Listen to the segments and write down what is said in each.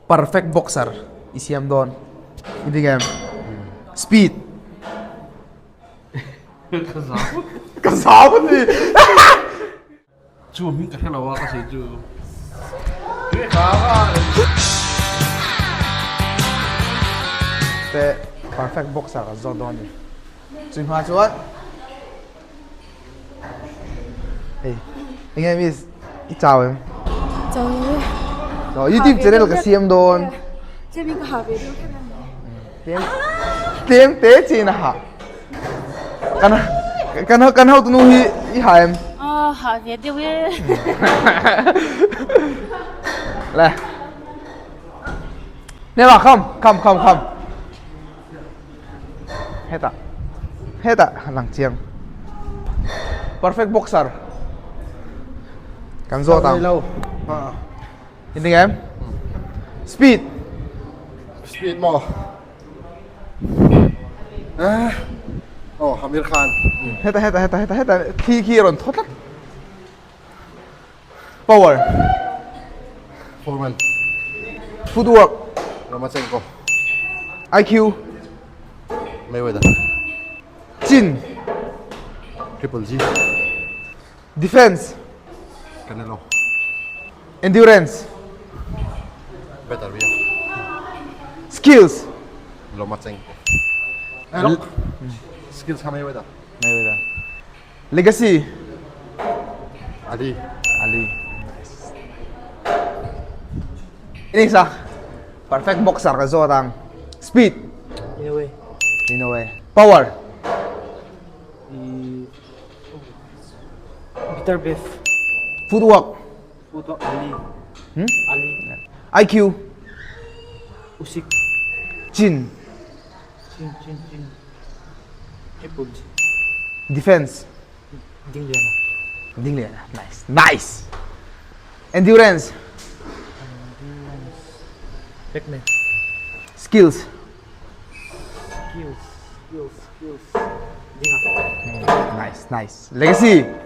perfect boxer isiam don ini game speed kasar nih cuma minta hello aku sih cu te perfect boxer zo don ni chính hóa chuột hey anh em is ít chào em chào em rồi YouTube channel cái xem don这边个好别的看看 tiếng tế chi na ha kan hau tu hi ha em 哦好别的喂 来nè bà không hết à lăng chiang perfect boxer kan zo tang lâu ini em speed speed mo Amir Khan hết khi rồi thoát lắm power Foreman footwork Lomachenko IQ Mayweather chin Triple G defense Canelo endurance Better Real skills Lomachenko skills Mayweather legacy Ali ini sah perfect boxer ka zo tang speed in a way power Peter Biff, footwork Ali, Ali, IQ Usyk, chin Chin, Triple G, defense Ding Liana, ding lian nice endurance Pac-Man, skills Skills, Dinga, nice legacy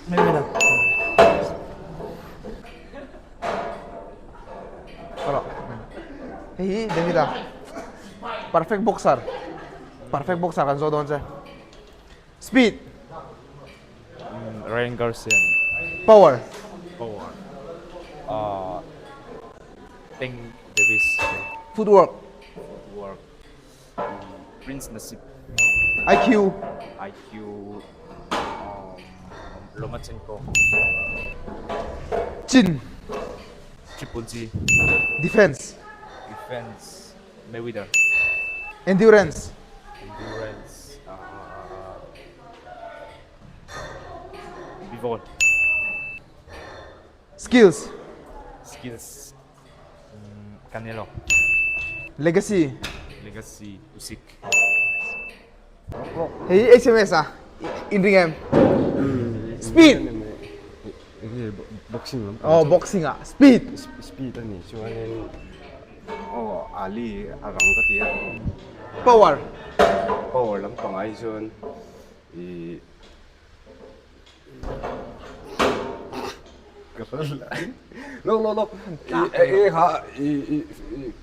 Mayweather, kalau hei dan kita perfect boxer kan zo don sa speed Ryan Garcia, power Power, Tank Davis, footwork Work, Prince Nasib, IQ IQ, Lomachenko, chin Triple G, defense Defense, Mayweather, endurance Endurance, Bivol, skills Skills, Canelo, legacy Legacy, Usyk, hei SMS in ring em speed 이게 복싱 boxing speed speed 아니 좋아하는 Ali arang ka tiya power power lang pangay son i kapal no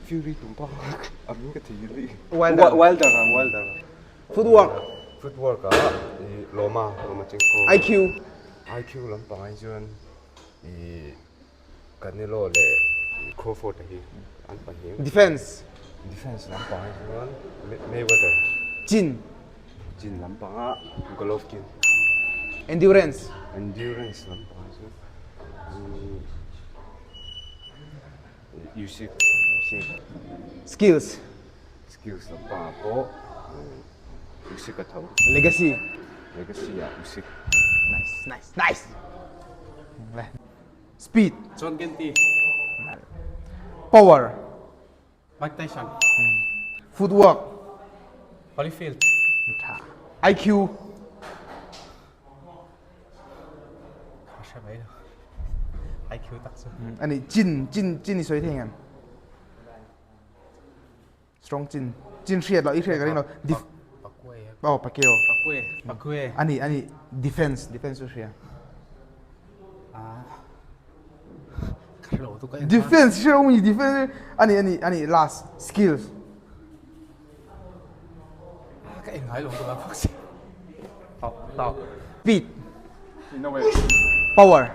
Fury tumpa amin ka tiya Wilder footwork Lomachenko IQ lang pangay son i Canelo le Crawford hi an pahi defense defense lang pangay son Mayweather chin Jin lang panga Golovkin endurance endurance lang pangay son Usyk skills skills lang panga po Usyk at how legacy legacy ya Usyk nice speed John Genti, power Mike Tyson, footwork Holyfield, IQ siya ba yun? IQ takso. ani chin ni soi theng em strong chin shred lo i shred ka ring lo Pacquiao Pakwe, ani defense so shred lỗ tôi cái Defense siya umi defense. Ani last skills. cái ngái lỗ tôi là bác sĩ Tao. Speed, In a way, power,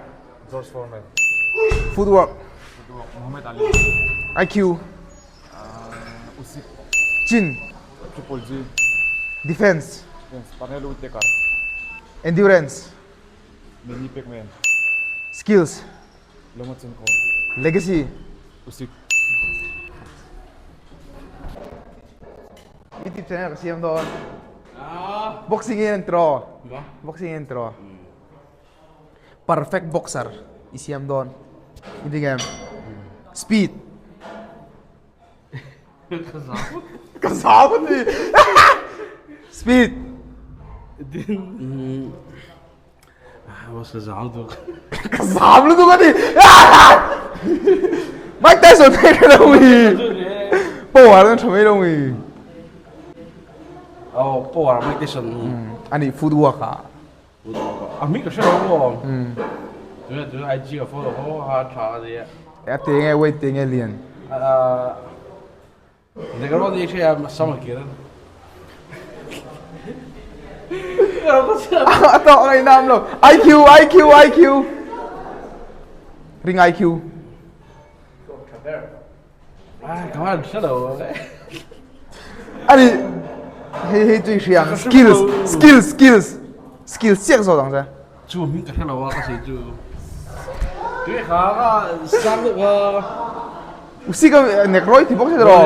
George Foreman. footwork, Muhammad Ali, IQ, Usyk, chin, Triple G, defense, Canelo Whittaker, endurance, Manny Pacquiao, skills, Lomachenko, legacy. Usyk. YouTube channel kasi yung doon. Boxing intro. Boxing intro. Perfect boxer. Isiyam doon. Hindi game. Speed. Kasama ni. Speed. was gezaald ook Kasama doon ka ni. Mike Tyson tayo ka na umi. Power ng chamay na umi. oh power Mike Tyson Ani footwork ka. Mike cái sao tôi IG ở follow họ trả gì Kaya tingay weight tingay liyan. det kan vara det är samma kille Ato ang inam lo. IQ. Ring IQ. come on shadow Ani hey最像 skills 这个手当噻。chú mình cái shadow cái gì chú cái khá sáng được Usiga necroy tipo sa dro.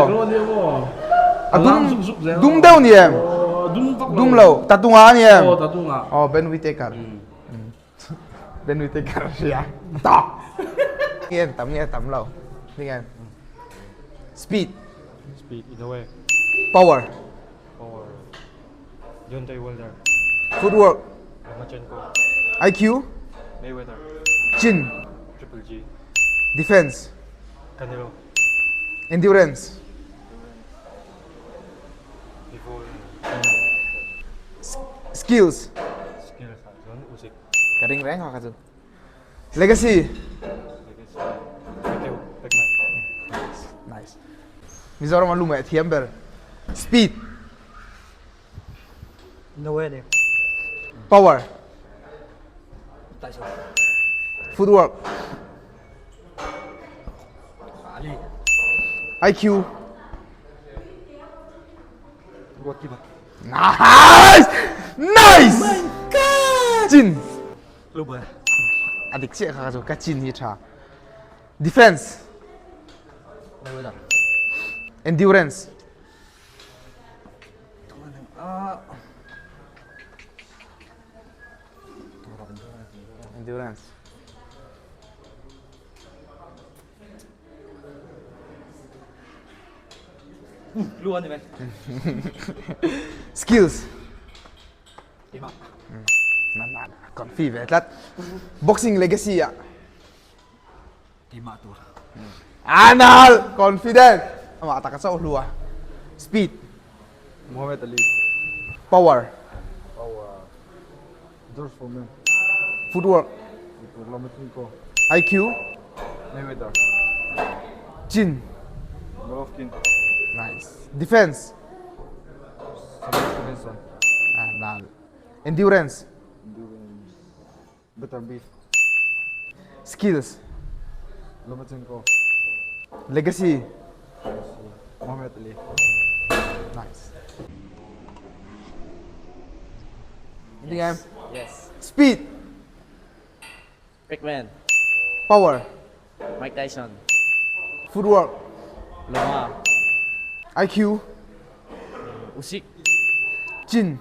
Dum daw niya. Dum lo tatunga niya. oh tatunga Oh Ben Whittaker. Ben Whittaker siya. Ta. Nghiền tắm lo. Đi nghe. Speed, Speed, in a way. power, Power. Deontay Wilder. footwork, Lomachenko. IQ, Mayweather. chin, Triple G. defense, Canelo. endurance, Before skills. skills. Usyk. Karing reng ka dun. Legacy. Pacquiao. Nice. Mizoro maluma at Hiamber. Speed, No way đi. power, Tại sao? footwork, Ali. IQ. Goalkeeper. Nice! Nice! Chin. Lupa. Adik siya kakaso ka chin hita. Defense, Mayweather. endurance, endurance, Luôn đi mày. skills. Im ạ. Nah, confident lat. Boxing legacy ya. Im ạ tuh. Anal, confident. Ama kata sa ulua. Speed, Muhammad Ali, power, George Foreman, footwork, Lomachenko, IQ, Mayweather, chin. Golovkin, Nice. Defense. Samuel Stevenson, Anal. Endurance, Better Beef, skills, Lomachenko, legacy. Muhammad Ali. Nice. Hindi game. Yes. Speed, Pac-Man. power, Mike Tyson. footwork, Loma. IQ, Usyk. chin,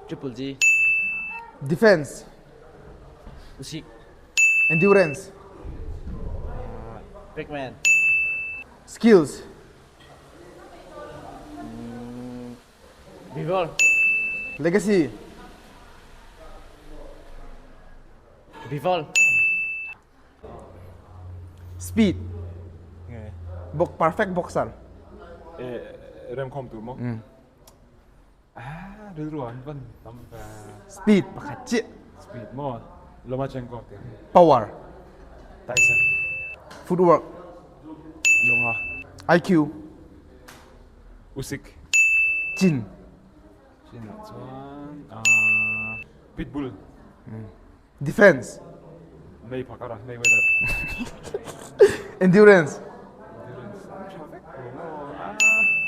Triple G. defense, Usyk. endurance, Pac-Man. skills, Bivol. legacy, Bivol. speed. Nghe. Perfect boxer. Rem kom tu mo. Được rồi, vâng. Tầm và Speed, makacik. speed mo. Lomachenko. Power. Tyson. Footwork. Longa. IQ. Usyk. Chin. Sino? Chuan. Pitbull. Defense. Mayweather. Endurance.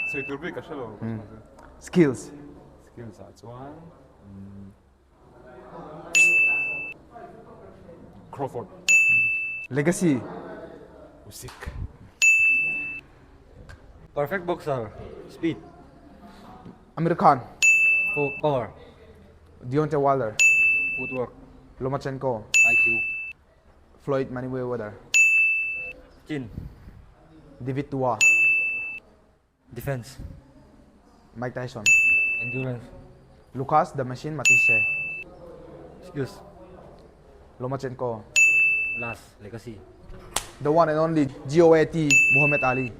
So it will be Kashalo. Skills. Skills Chuan. Crawford. Legacy. Usyk. Perfect boxer. Speed. Amir Khan. Power. Deontay Wilder. Footwork. Lomachenko. IQ. Floyd Mayweather. Chin. David Tua. Defense. Mike Tyson. Endurance. Lucas the Machine Matisse. Skills. Lomachenko. Last. Legacy. The one and only GOAT Muhammad Ali.